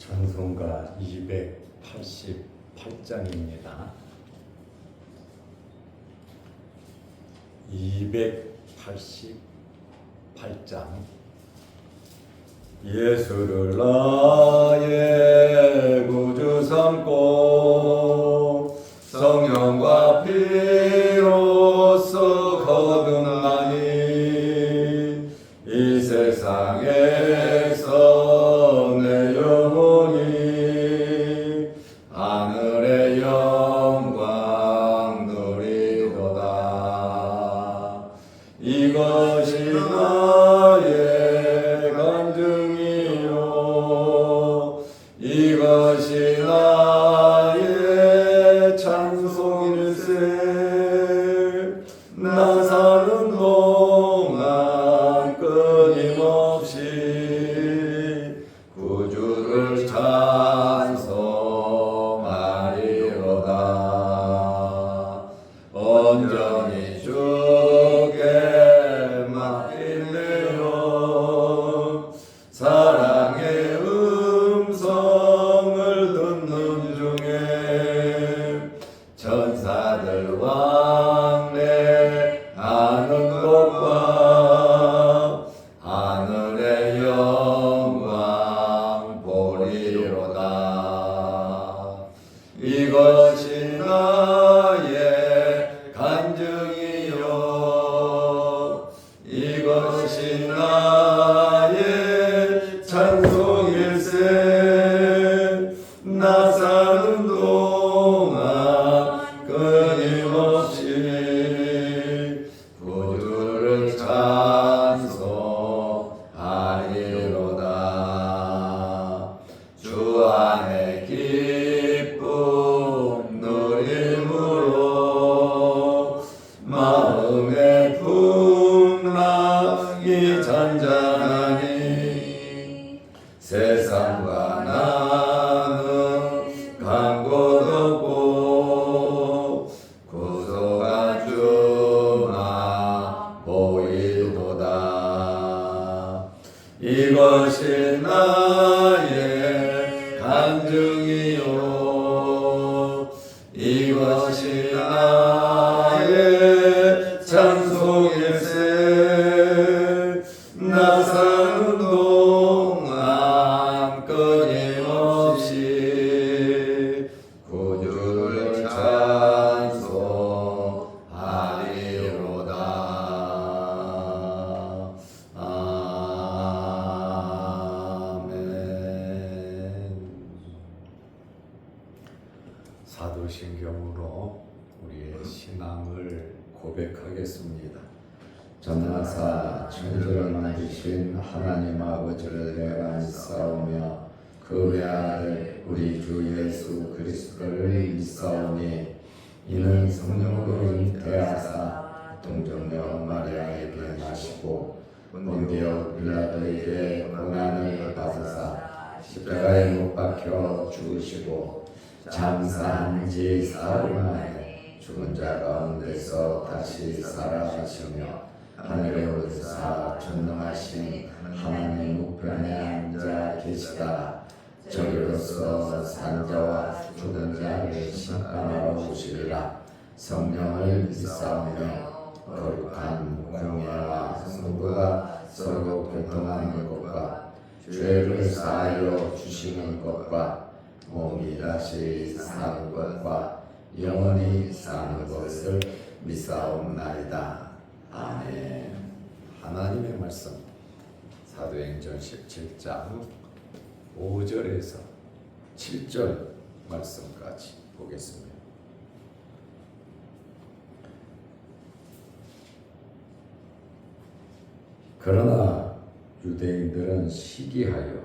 찬송가 288장입니다. 288장. 예수를 나의 구주 삼고 성령과 피로써 거듭나니 이 세상에서 내 영혼이 하늘의 영광 누리도다. 이것이 나의 간증이요 이것이 나의 찬송일세. 나 사는 동안 끊임없이 구주를 찬송하리로다. 온전히 주께 맡기네요. 사랑의 음성을 듣는 중에 천사들 왕래하는 것과 하늘의 영광 보리로다. 이것이 나의 간증이요 이것이 나의 찬송일세. 나 사는 동안 끊임없이 구주를 찬송하리로다. 주 안에 기쁨 누림으로 마음의 풍랑이 잔잔하니 세상과 나는 간 곳 없고 구속한 주만 보이도다. 이것이 나의 간증이요 이것이 나의 찬송일세. 나 사는 동안 끊임없이 구주를 찬송하리로다. 아멘. 사도신경으로 우리의 신앙을 고백하겠습니다. 전능하사 천지를 만드신 하나님 아버지를 내가 믿사오며 그 외아들 우리 주 예수 그리스도를 믿사오니 이는 성령으로 잉태하사 동정녀 마리아에게 나시고 본디오 빌라도에게 고난을 받으사 십자가에 못 박혀 죽으시고 장사한 지 사흘 만에 죽은 자 가운데서 다시 살아가시며 하늘에 오르사 전능하신 하나님 우편에 앉아 계시다. 저리로서 산자와 죽은 자를 심판하러 오시리라. 성령을 믿사오며 거룩한 공예와 성도가 서로 교통하는 것과 죄를 사하여 주시는 것과 몸이 다시 사는 것과 영원히 사는 것을 믿사옵나이다. 아멘. 하나님의 말씀 사도행전 17장 5절에서 7절 말씀까지 보겠습니다. 그러나 유대인들은 시기하여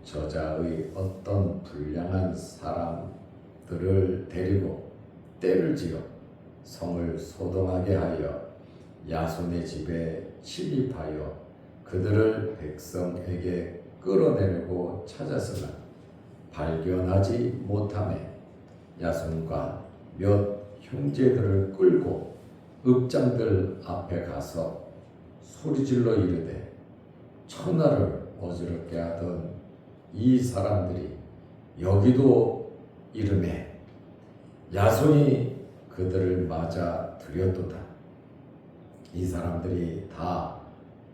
저자의 어떤 불량한 사람들을 데리고 때를 지어 성을 소동하게 하여 야손의 집에 침입하여 그들을 백성에게 끌어내려고 찾았으나 발견하지 못하매 야손과 몇 형제들을 끌고 읍장들 앞에 가서 소리질러 이르되 천하를 어지럽게 하던 이 사람들이 여기도 이름에 야손이 그들을 맞아 들였도다. 이 사람들이 다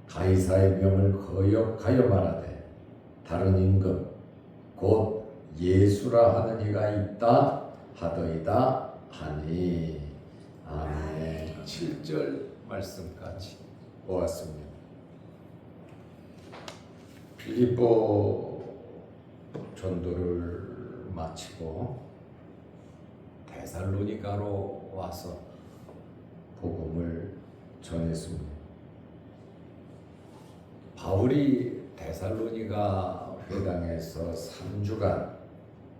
가이사의 명을 거역하여 말하되 다른 임금 곧 예수라 하는 이가 있다 하더이다 하니. 아멘. 7절 말씀까지 보았습니다. 빌립보 전도를 마치고 데살로니가로 와서 복음을 전했습니다. 바울이 데살로니가 회당에서 3주간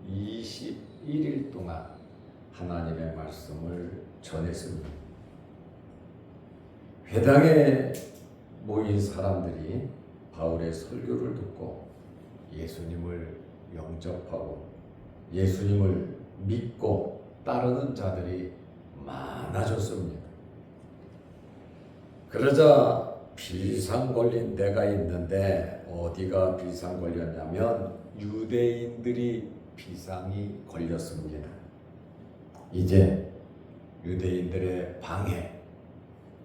21일 동안 하나님의 말씀을 전했습니다. 회당에 모인 사람들이 바울의 설교를 듣고 예수님을 영접하고 예수님을 믿고 따르는 자들이 많아졌습니다. 그러자 비상 걸린 데가 있는데 어디가 비상 걸렸냐면 유대인들이 비상이 걸렸습니다. 이제 유대인들의 방해,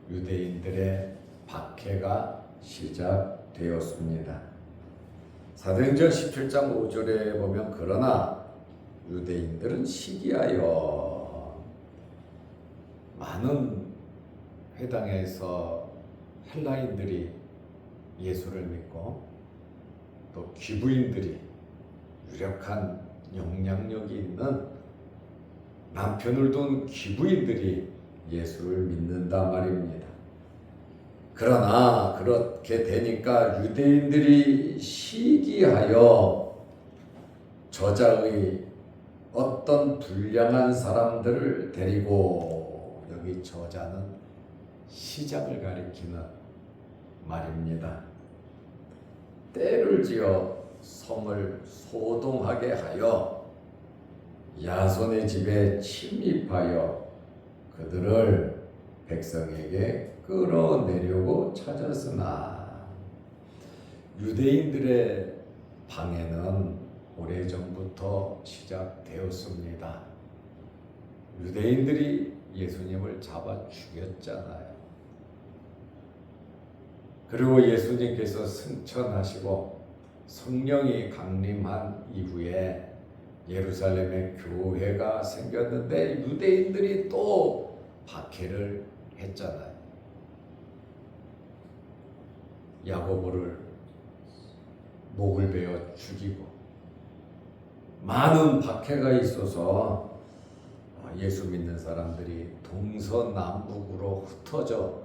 유대인들의 박해가 시작되었습니다. 사도행전 17장 5절에 보면 그러나 유대인들은 시기하여 많은 회당에서 헬라인들이 예수를 믿고 또 귀부인들이 유력한 영향력이 있는 남편을 둔 귀부인들이 예수를 믿는다 말입니다. 그러나 그렇게 되니까 유대인들이 시기하여 저자의 어떤 불량한 사람들을 데리고, 여기 저자는 시작을 가리키는 말입니다. 때를 지어 성을 소동하게 하여 야손의 집에 침입하여 그들을 백성에게 끌어내려고 찾았으나 유대인들의 방해는 오래전부터 시작되었습니다. 유대인들이 예수님을 잡아 죽였잖아요. 그리고 예수님께서 승천하시고 성령이 강림한 이후에 예루살렘에 교회가 생겼는데 유대인들이 또 박해를 했잖아요. 야고보를 목을 베어 죽이고 많은 박해가 있어서 예수 믿는 사람들이 동서남북으로 흩어져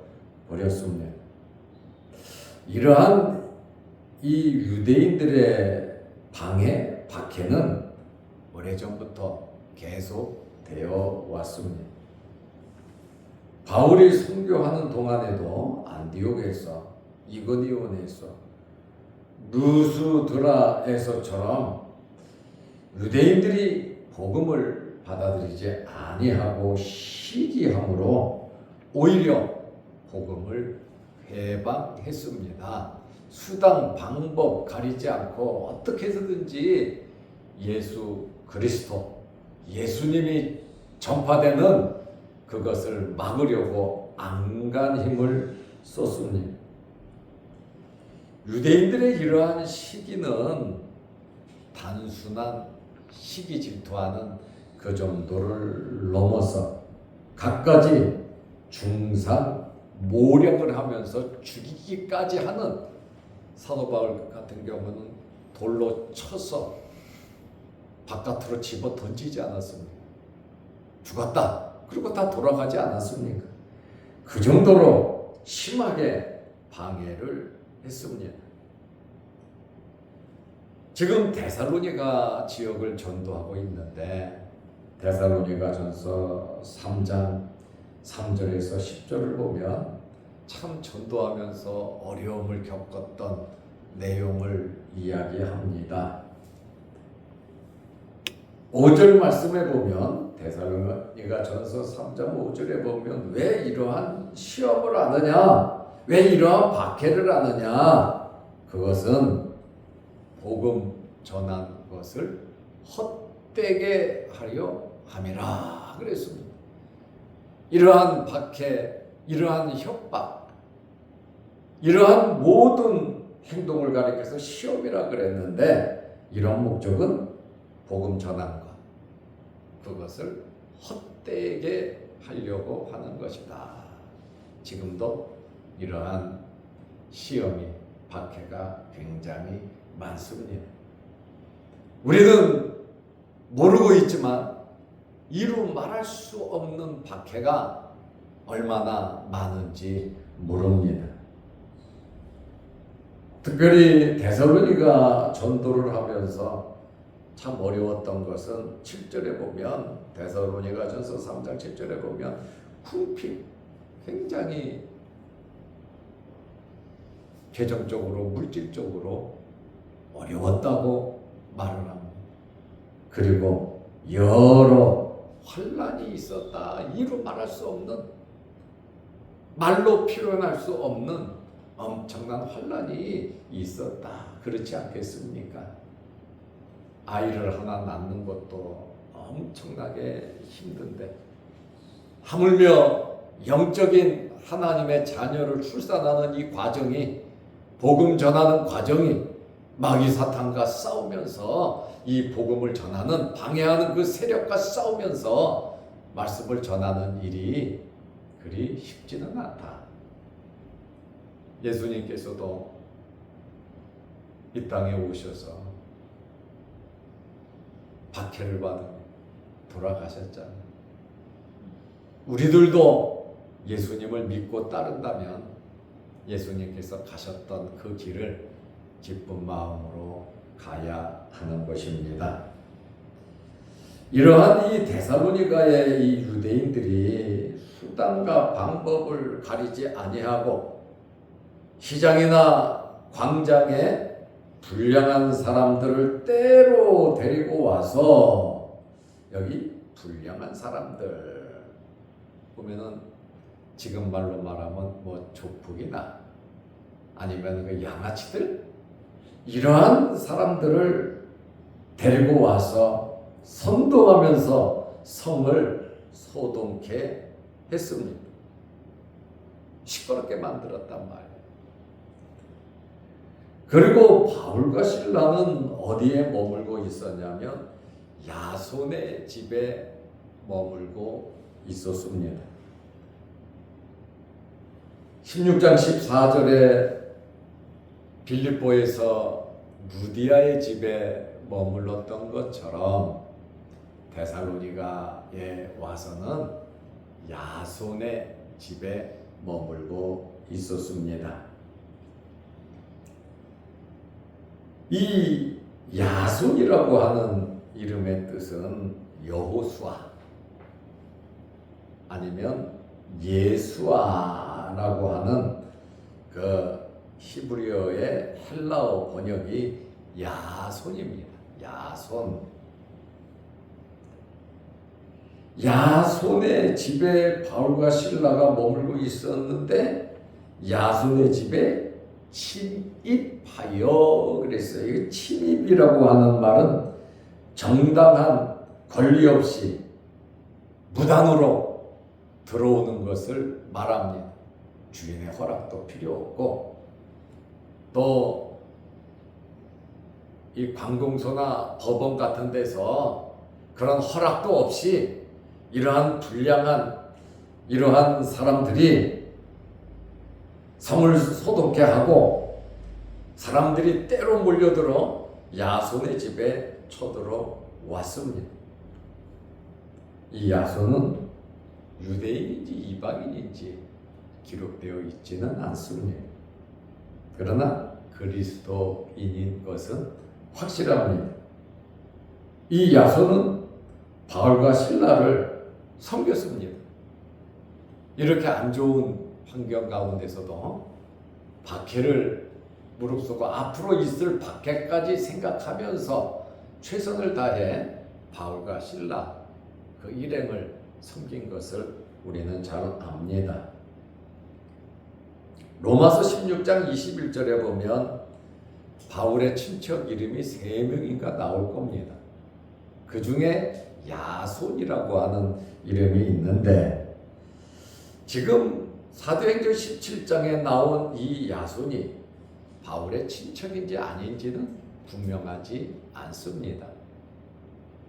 버렸습니다. 이러한 이 유대인들의 방해, 박해는 오래전부터 계속되어 왔습니다. 바울이 선교하는 동안에도 안디옥에서, 이고니온에서, 누스드라에서처럼 유대인들이 복음을 받아들이지 아니하고 시기함으로 오히려 복음을 회방했습니다. 수단, 방법 가리지 않고 어떻게 해서든지 예수 그리스도, 예수님이 전파되는 그것을 막으려고 안간 힘을 쏟습니다. 유대인들의 이러한 시기는 단순한 시기 질투하는 그 정도를 넘어서 갖가지 중상 모략을 하면서 죽이기까지 하는, 사도 바울 같은 경우는 돌로 쳐서 바깥으로 집어 던지지 않았습니까? 죽었다. 그리고 다 돌아가지 않았습니까? 그 정도로 심하게 방해를 했습니다. 지금 데살로니가 지역을 전도하고 있는데 데살로니가 전서 3장 3절에서 10절을 보면 참 전도하면서 어려움을 겪었던 내용을 이야기합니다. 5절 말씀에 보면, 데살로니가 전서 3장 5절에 보면 왜 이러한 시험을 하느냐, 왜 이러한 박해를 하느냐, 그것은 복음 전한 것을 헛되게 하려 함이라 그랬습니다. 이러한 박해, 이러한 협박, 이러한 모든 행동을 가리켜서 시험이라 그랬는데, 이런 목적은 복음 전환과 그것을 헛되게 하려고 하는 것이다. 지금도 이러한 시험이, 박해가 굉장히 많습니다. 우리는 모르고 있지만 이루 말할 수 없는 박해가 얼마나 많은지 모릅니다. 특별히 데살로니가 전도를 하면서 참 어려웠던 것은 7절에 보면, 데살로니가전서 3장 7절에 보면 궁핍, 굉장히 재정적으로 물질적으로 어려웠다고 말을 합니다. 그리고 여러 환난이 있었다. 이루 말할 수 없는, 말로 표현할 수 없는 엄청난 환난이 있었다. 그렇지 않겠습니까? 아이를 하나 낳는 것도 엄청나게 힘든데, 하물며 영적인 하나님의 자녀를 출산하는 이 과정이, 복음 전하는 과정이 마귀 사탄과 싸우면서, 이 복음을 전하는, 방해하는 그 세력과 싸우면서 말씀을 전하는 일이 그리 쉽지는 않다. 예수님께서도 이 땅에 오셔서 박해를 받으며 돌아가셨잖아요. 우리들도 예수님을 믿고 따른다면 예수님께서 가셨던 그 길을 기쁜 마음으로 가야 하는 것입니다. 이러한 이 데살로니가의 이 유대인들이 수단과 방법을 가리지 아니하고 시장이나 광장에 불량한 사람들을 때로 데리고 와서, 여기 불량한 사람들 보면은 지금 말로 말하면 뭐 조폭이나 아니면 그 양아치들, 이러한 사람들을 데리고 와서 선동하면서 성을 소동케 했습니다. 시끄럽게 만들었단 말이에요. 그리고 바울과 실라는 어디에 머물고 있었냐면 야손의 집에 머물고 있었습니다. 16장 14절에 빌립보에서 루디아의 집에 머물렀던 것처럼 데살로니가에 와서는 야손의 집에 머물고 있었습니다. 이 야손이라고 하는 이름의 뜻은 여호수아 아니면 예수아라고 하는 그 히브리어의 헬라어 번역이 야손입니다. 야손. 야손의 집에 바울과 실라가 머물고 있었는데 야손의 집에 침입하여 그랬어요. 이 침입이라고 하는 말은 정당한 권리 없이 무단으로 들어오는 것을 말합니다. 주인의 허락도 필요 없고, 또 이 관공서나 법원 같은 데서 그런 허락도 없이 이러한 불량한 이러한 사람들이 성을 소독케 하고 사람들이 때로 몰려들어 야손의 집에 쳐들어왔습니다. 이 야손은 유대인인지 이방인인지 기록되어 있지는 않습니다. 그러나 그리스도인인 것은 확실합니다. 이 야손은 바울과 실라를 섬겼습니다. 이렇게 안 좋은 환경 가운데서도 박해를 무릅쓰고 앞으로 있을 박해까지 생각하면서 최선을 다해 바울과 실라 그 일행을 섬긴 것을 우리는 잘 압니다. 로마서 16장 21절에 보면 바울의 친척 이름이 3명인가 나올 겁니다. 그 중에 야손이라고 하는 이름이 있는데, 지금 사도행전 17장에 나온 이 야손이 바울의 친척인지 아닌지는 분명하지 않습니다.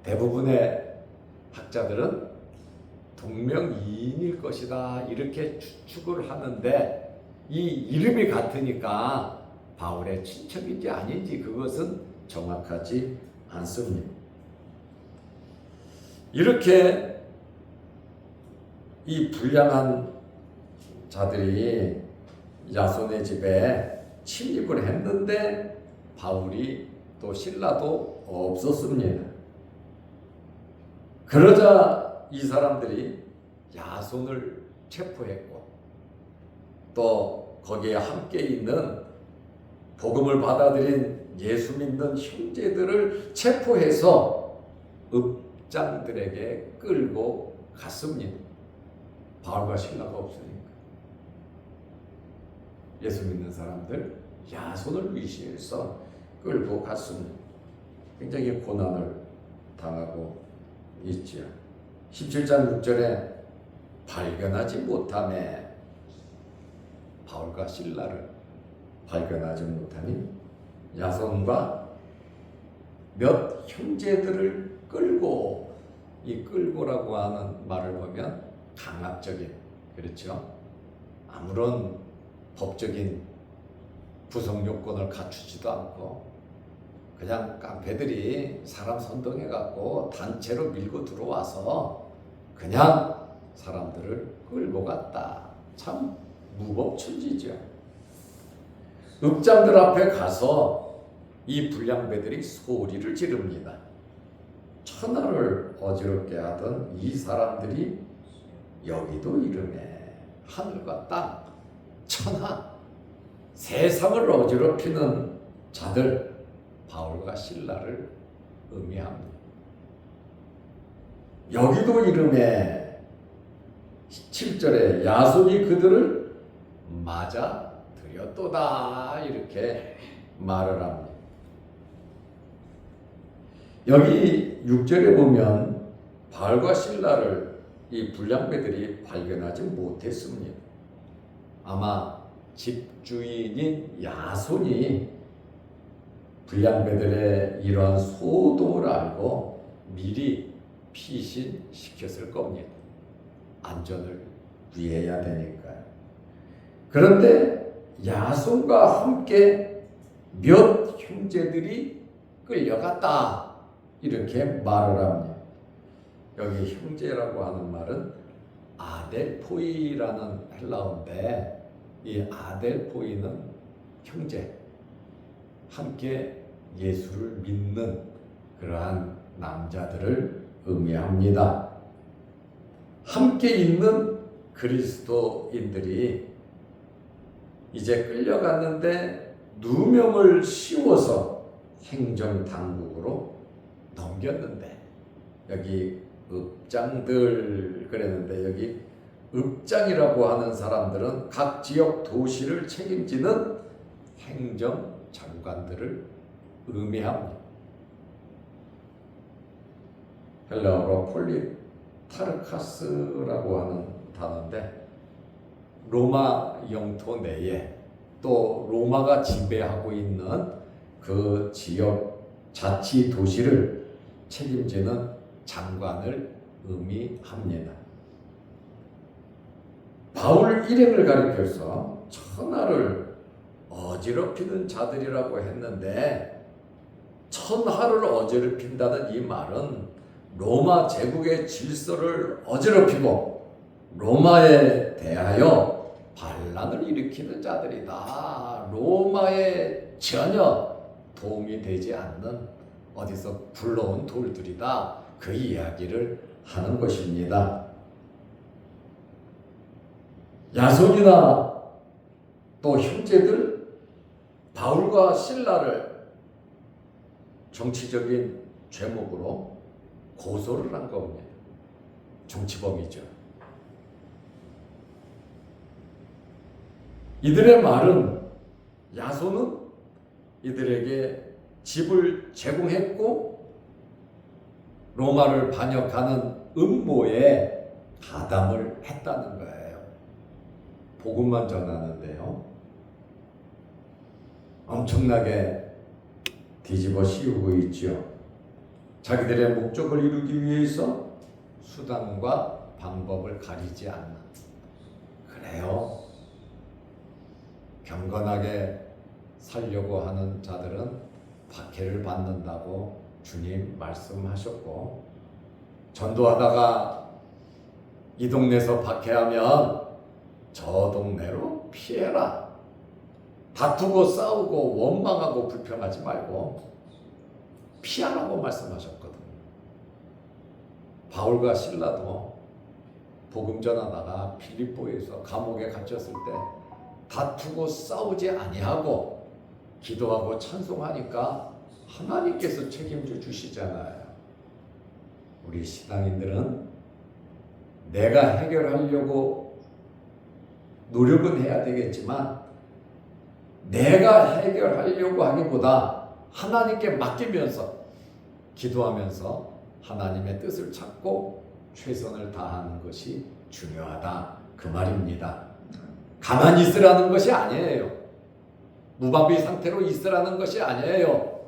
대부분의 학자들은 동명이인일 것이다 이렇게 추측을 하는데, 이 이름이 같으니까 바울의 친척인지 아닌지 그것은 정확하지 않습니다. 이렇게 이 불량한 자들이 야손의 집에 침입을 했는데 바울이 또 신라도 없었습니다. 그러자 이 사람들이 야손을 체포했고, 또 거기에 함께 있는 복음을 받아들인 예수 믿는 형제들을 체포해서 읍장들에게 끌고 갔습니다. 바울과 신라가 없으니까. 예수 믿는 사람들 야손을 위시해서 끌고 갔습니다. 굉장히 고난을 당하고 있죠. 17장 6절에 발견하지 못하매, 바울과 신라를 발견하지 못하니 야손과 몇 형제들을 끌고, 이 끌고라고 하는 말을 보면 강압적인, 그렇죠? 아무런 법적인 구성 요건을 갖추지도 않고 그냥 깡패들이 사람 선동해 갖고 단체로 밀고 들어와서 그냥 사람들을 끌고 갔다. 참 무법천지죠. 읍장들 앞에 가서 이 불량배들이 소리를 지릅니다. 천하를 어지럽게 하던 이 사람들이 여기도 이름에 하늘과 땅, 천하, 세상을 어지럽히는 자들, 바울과 신라를 의미합니다. 여기도 이름에 7절에 야손이 그들을 맞아 들였도다 이렇게 말을 합니다. 여기 6절에 보면 바울과 신라를 이 불량배들이 발견하지 못했습니다. 아마 집주인인 야손이 불량배들의 이러한 소동을 알고 미리 피신시켰을 겁니다. 안전을 위해야 되니까요. 그런데 야손과 함께 몇 형제들이 끌려갔다 이렇게 말을 합니다. 여기 형제라고 하는 말은 아델포이라는 헬라어인데, 이 아델포이는 형제, 함께 예수를 믿는 그러한 남자들을 의미합니다. 함께 있는 그리스도인들이 이제 끌려갔는데 누명을 씌워서 행정당국으로 넘겼는데, 여기 읍장들 그랬는데 여기 읍장이라고 하는 사람들은 각 지역 도시를 책임지는 행정장관들을 의미합니다. 헬라어로 폴리타르카스라고 하는 단어인데, 로마 영토 내에 또 로마가 지배하고 있는 그 지역 자치 도시를 책임지는 장관을 의미합니다. 바울 일행을 가리켜서 천하를 어지럽히는 자들이라고 했는데, 천하를 어지럽힌다는 이 말은 로마 제국의 질서를 어지럽히고 로마에 대하여 반란을 일으키는 자들이다. 로마에 전혀 도움이 되지 않는 어디서 굴러온 돌들이다. 그 이야기를 하는 것입니다. 야손이나 또 형제들 바울과 신라를 정치적인 죄목으로 고소를 한 겁니다. 정치범이죠. 이들의 말은, 야손은 이들에게 집을 제공했고 로마를 반역하는 음모에 가담을 했다는 거예요. 복음만 전하는데요. 엄청나게 뒤집어 씌우고 있죠. 자기들의 목적을 이루기 위해서 수단과 방법을 가리지 않는. 그래요. 경건하게 살려고 하는 자들은 박해를 받는다고 주님 말씀하셨고, 전도하다가 이 동네에서 박해하면 저 동네로 피해라. 다투고 싸우고 원망하고 불평하지 말고 피하라고 말씀하셨거든요. 바울과 실라도 복음 전하다가 빌립보에서 감옥에 갇혔을 때 다투고 싸우지 아니하고 기도하고 찬송하니까 하나님께서 책임져 주시잖아요. 우리 신앙인들은 내가 해결하려고 노력은 해야 되겠지만 내가 해결하려고 하기보다 하나님께 맡기면서 기도하면서 하나님의 뜻을 찾고 최선을 다하는 것이 중요하다, 그 말입니다. 가만히 있으라는 것이 아니에요. 무방비 상태로 있으라는 것이 아니에요.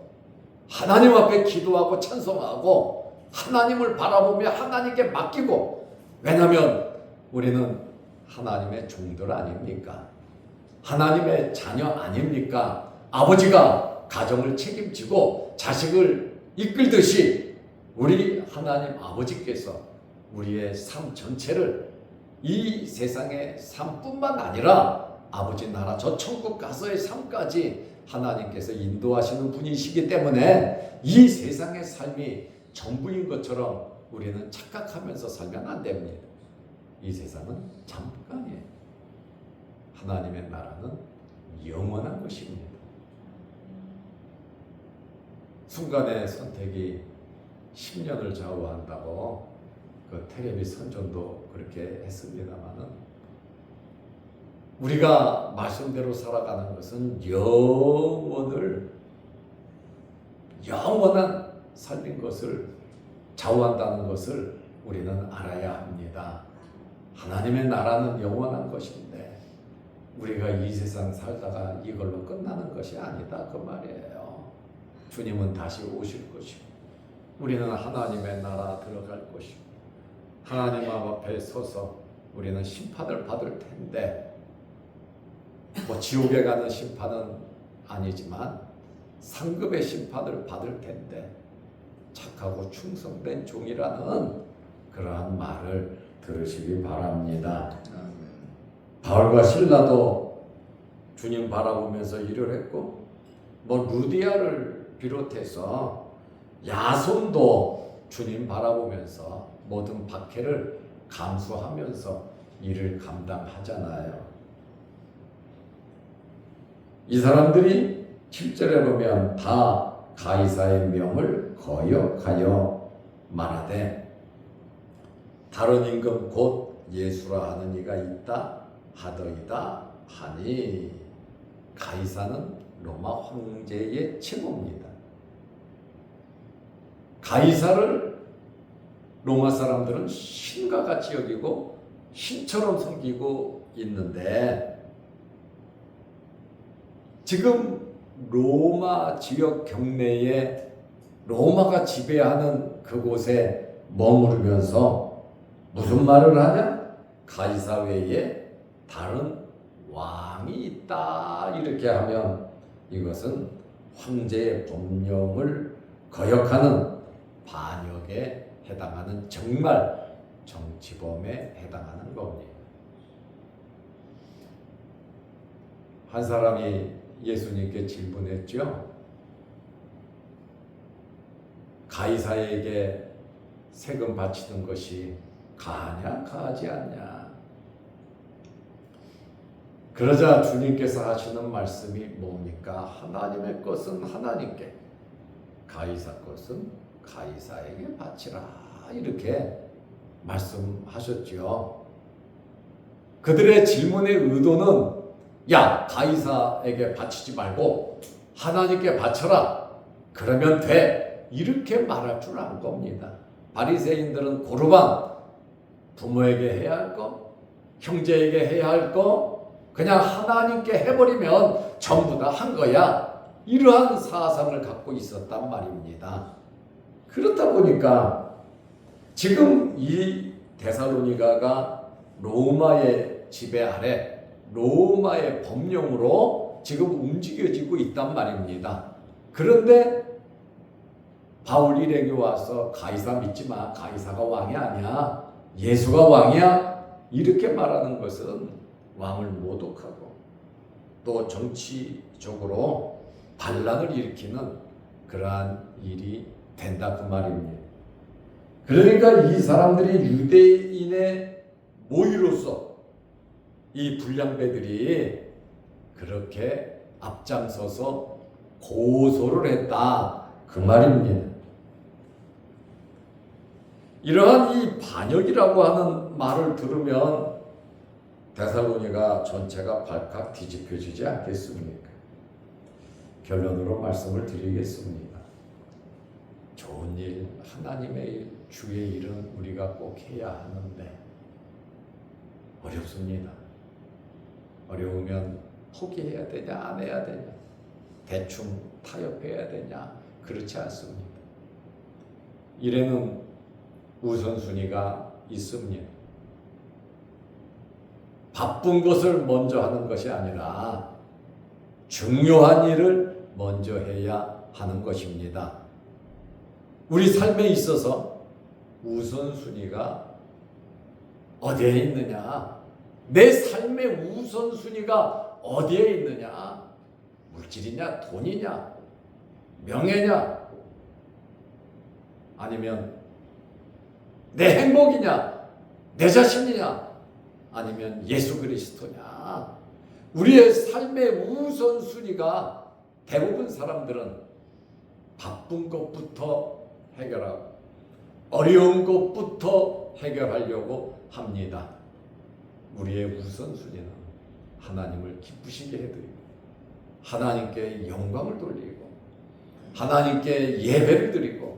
하나님 앞에 기도하고 찬송하고 하나님을 바라보며 하나님께 맡기고, 왜냐하면 우리는 하나님의 종들 아닙니까? 하나님의 자녀 아닙니까? 아버지가 가정을 책임지고 자식을 이끌듯이 우리 하나님 아버지께서 우리의 삶 전체를, 이 세상의 삶뿐만 아니라 아버지 나라 저 천국 가서의 삶까지 하나님께서 인도하시는 분이시기 때문에 이 세상의 삶이 전부인 것처럼 우리는 착각하면서 살면 안 됩니다. 이 세상은 잠깐이에요. 하나님의 나라는 영원한 것입니다. 순간의 선택이 10년을 좌우한다고 그 텔레비 선전도 그렇게 했습니다만은, 우리가 말씀대로 살아가는 것은 영원한 삶인 것을 좌우한다는 것을 우리는 알아야 합니다. 하나님의 나라는 영원한 것인데 우리가 이 세상 살다가 이걸로 끝나는 것이 아니다, 그 말이에요. 주님은 다시 오실 것이고 우리는 하나님의 나라 들어갈 것이고 하나님 앞에 서서 우리는 심판을 받을 텐데, 뭐 지옥에 가는 심판은 아니지만 상급의 심판을 받을 텐데 착하고 충성된 종이라는 그러한 말을 들으시기 바랍니다. 바울과 실라도 주님 바라보면서 일을 했고, 뭐 루디아를 비롯해서 야손도 주님 바라보면서 모든 박해를 감수하면서 일을 감당하잖아요. 이 사람들이 7절에 보면 다 가이사의 명을 거역하여 말하되 다른 임금 곧 예수라 하는 이가 있다 하더이다 하니, 가이사는 로마 황제의 칭호입니다. 가이사를 로마 사람들은 신과 같이 여기고 신처럼 섬기고 있는데, 지금 로마 지역 경내에 로마가 지배하는 그곳에 머무르면서 무슨 말을 하냐? 가이사 외에 다른 왕이 있다, 이렇게 하면 이것은 황제의 법령을 거역하는 반역에 해당하는 정말 정치범에 해당하는 겁니다. 한 사람이 예수님께 질문했죠. 가이사에게 세금 바치는 것이 가하냐 가하지 않냐. 그러자 주님께서 하시는 말씀이 뭡니까? 하나님의 것은 하나님께, 가이사 것은 가이사에게 바치라, 이렇게 말씀하셨죠. 그들의 질문의 의도는 야, 가이사에게 바치지 말고 하나님께 바쳐라. 그러면 돼. 이렇게 말할 줄 안 겁니다. 바리새인들은 고르반 부모에게 해야 할 거, 형제에게 해야 할 거, 그냥 하나님께 해버리면 전부 다 한 거야. 이러한 사상을 갖고 있었단 말입니다. 그렇다 보니까 지금 이 데살로니가가 로마의 지배 아래, 로마의 법령으로 지금 움직여지고 있단 말입니다. 그런데 바울 일행이 와서 가이사 믿지 마. 가이사가 왕이 아니야. 예수가 왕이야. 이렇게 말하는 것은 왕을 모독하고 또 정치적으로 반란을 일으키는 그러한 일이 된다 그 말입니다. 그러니까 이 사람들이 유대인의 모의로서 이 불량배들이 그렇게 앞장서서 고소를 했다 그 말입니다. 이러한 이 반역이라고 하는 말을 들으면 데살로니가 전체가 발칵 뒤집혀지지 않겠습니까? 결론으로 말씀을 드리겠습니다. 좋은 일, 하나님의 일, 주의 일은 우리가 꼭 해야 하는데 어렵습니다. 어려우면 포기해야 되냐, 안 해야 되냐, 대충 타협해야 되냐, 그렇지 않습니다. 일에는 우선순위가 있습니다. 바쁜 것을 먼저 하는 것이 아니라 중요한 일을 먼저 해야 하는 것입니다. 우리 삶에 있어서 우선순위가 어디에 있느냐? 내 삶의 우선순위가 어디에 있느냐? 물질이냐, 돈이냐, 명예냐, 아니면 내 행복이냐, 내 자신이냐, 아니면 예수 그리스도냐? 우리의 삶의 우선순위가 대부분 사람들은 바쁜 것부터 해결하고 어려운 것부터 해결하려고 합니다. 우리의 우선순위는 하나님을 기쁘시게 해드리고 하나님께 영광을 돌리고 하나님께 예배를 드리고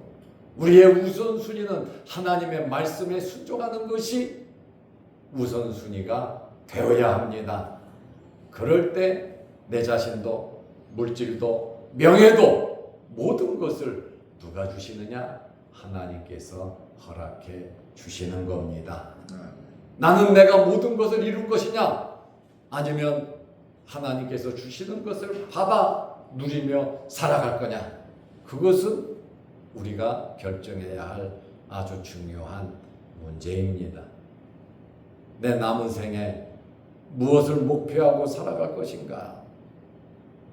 우리의 우선순위는 하나님의 말씀에 순종하는 것이 우선순위가 되어야 합니다. 그럴 때 내 자신도 물질도 명예도 모든 것을 누가 주시느냐? 하나님께서 허락해 주시는 겁니다. 나는 내가 모든 것을 이룰 것이냐? 아니면 하나님께서 주시는 것을 받아 누리며 살아갈 거냐? 그것은 우리가 결정해야 할 아주 중요한 문제입니다. 내 남은 생에 무엇을 목표하고 살아갈 것인가?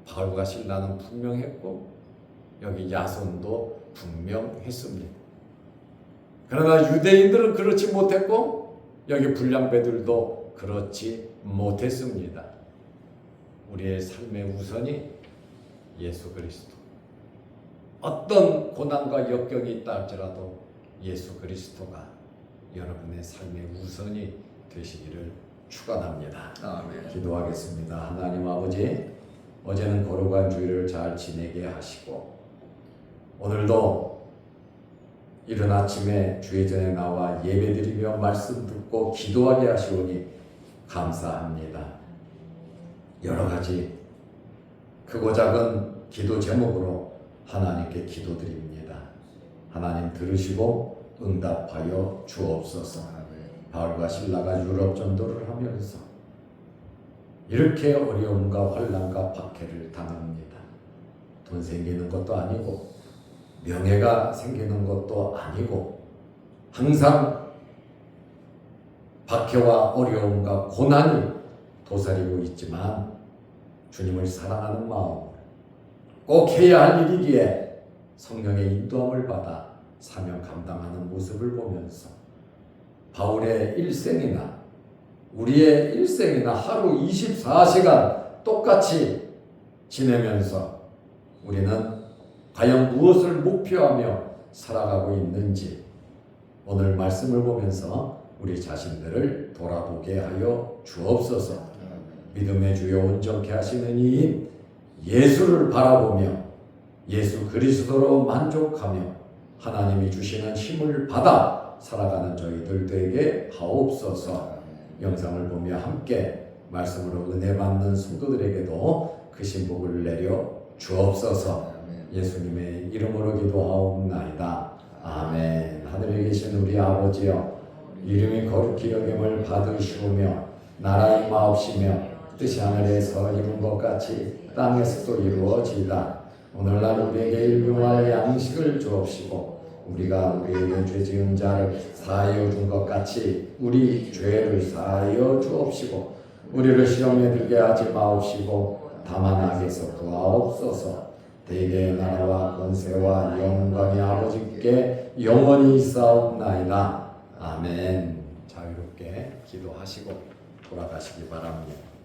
바울과 실라는 분명했고 여기 야손도 분명했습니다. 그러나 유대인들은 그렇지 못했고 여기 불량배들도 그렇지 못했습니다. 우리의 삶의 우선이 예수 그리스도. 어떤 고난과 역경이 있다 할지라도 예수 그리스도가 여러분의 삶의 우선이 되시기를 축원합니다. 아멘. 기도하겠습니다. 하나님 아버지, 어제는 거룩한 주일을 잘 지내게 하시고 오늘도 이른 아침에 주의 전에 나와 예배드리며 말씀 듣고 기도하게 하시오니 감사합니다. 여러 가지 크고 작은 기도 제목으로 하나님께 기도드립니다. 하나님 들으시고 응답하여 주옵소서. 바울과 실라가 유럽 전도를 하면서 이렇게 어려움과 환난과 박해를 당합니다. 돈 생기는 것도 아니고 명예가 생기는 것도 아니고 항상 박해와 어려움과 고난이 도사리고 있지만 주님을 사랑하는 마음, 꼭 해야 할 일이기에 성령의 인도함을 받아 사명 감당하는 모습을 보면서 바울의 일생이나 우리의 일생이나 하루 24시간 똑같이 지내면서 우리는 과연 무엇을 목표하며 살아가고 있는지 오늘 말씀을 보면서 우리 자신들을 돌아보게 하여 주옵소서. 믿음의 주여 온전케 하시는 이인 예수를 바라보며 예수 그리스도로 만족하며 하나님이 주시는 힘을 받아 살아가는 저희들 되게 하옵소서. 영상을 보며 함께 말씀으로 은혜 받는 성도들에게도 그 신복을 내려 주옵소서. 예수님의 이름으로 기도하옵나이다. 아멘. 하늘에 계신 우리 아버지여, 이름이 거룩히 여김을 받으시오며 나라 임하옵시며 뜻이 하늘에서 이룬 것 같이 땅에서도 이루어지이다. 오늘날 우리에게 일용할 양식을 주옵시고 우리가 우리에게 죄 지은 자를 사하여 준 것 같이 우리 죄를 사하여 주옵시고 우리를 시험에 들게 하지 마옵시고 다만 악에서 구하옵소서. 대개의 나라와 권세와 영광이 아버지께 영원히 있사옵나이다. 아멘. 자유롭게 기도하시고 돌아가시기 바랍니다.